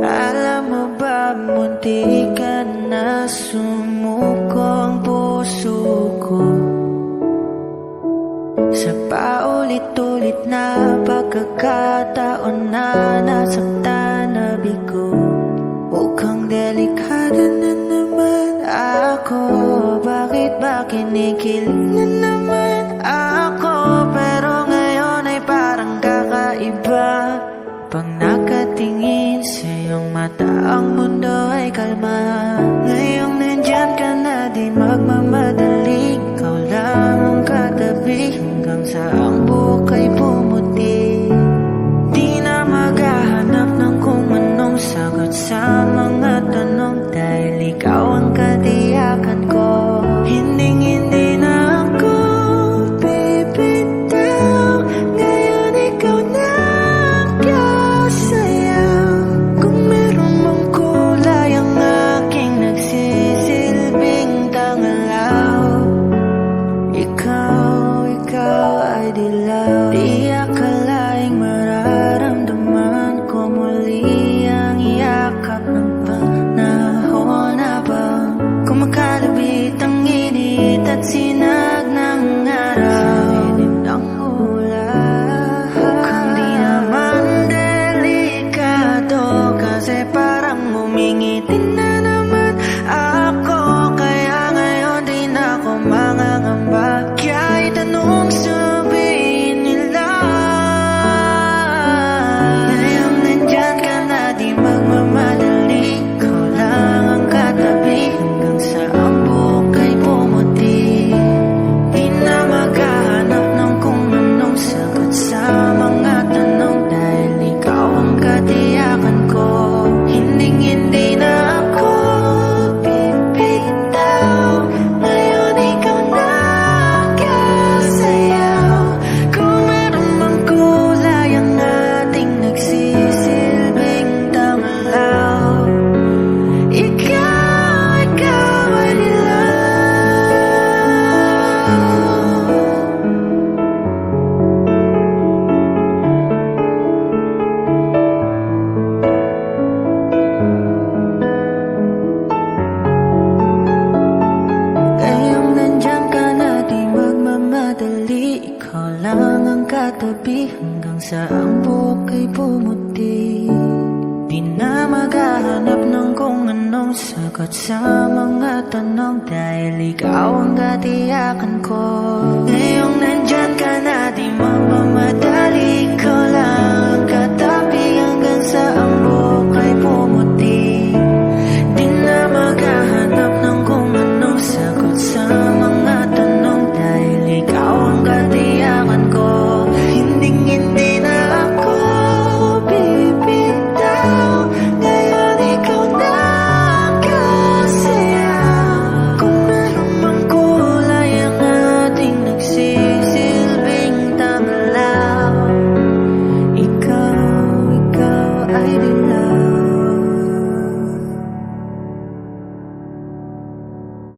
Alam mo ba, munti ka na sumuko ang puso ko sa paulit-ulit na pagkakataon na nasaktan na bigo. Mukhang delikado na naman ako. Bakit ba kinikilig na naman ako? Pero ngayon ay parang kakaiba. Pag nakatingin sa iyong mata, ang mundo ay kalma. Ngayong nandyan ka na, di magmamadali. Ikaw lang ang katabi hanggang sa ang buhok ay pumuti. Di na maghahanap ng kung anong sagot sa mga tanong, dahil ikaw ang katiyakan ko. Hinding-hindi na ako bibitaw. Ngayon ikaw na sayaw. Kung meron mang kulay ang aking nagsisilbing tangalaw, ikaw ay dilaw. Di akalaing mararamdaman ko muli ang yakap ng panahon habang kumakalabit ang init at sinag ng araw. Lilim ng ulan, mukhang di naman kasi parang umingiti na naman ako. Kaya ngayon di na ako mangangamba. Kahit anong sabihin nila, ngayong nandyan ka na, di magmamadali. Ikaw lang ang katabi hanggang sa ang buhok ay pumuti. Di na maghahanap ng kung anong sagot sa mga tanong, dahil ikaw ang katiyakan ko. Hinding-hindi na ako bibitaw. Ngayon ikaw na kasayaw. Kung meron mang kulay ang ating nagsisilbing tangalaw, ikaw ay dilaw. Ikaw lang ang katabi hanggang sa ang buhok ay pumuti. Di na maghahanap ng kung anong sagot sa mga tanong, dahil ikaw ang katiyakan ko. Ngayong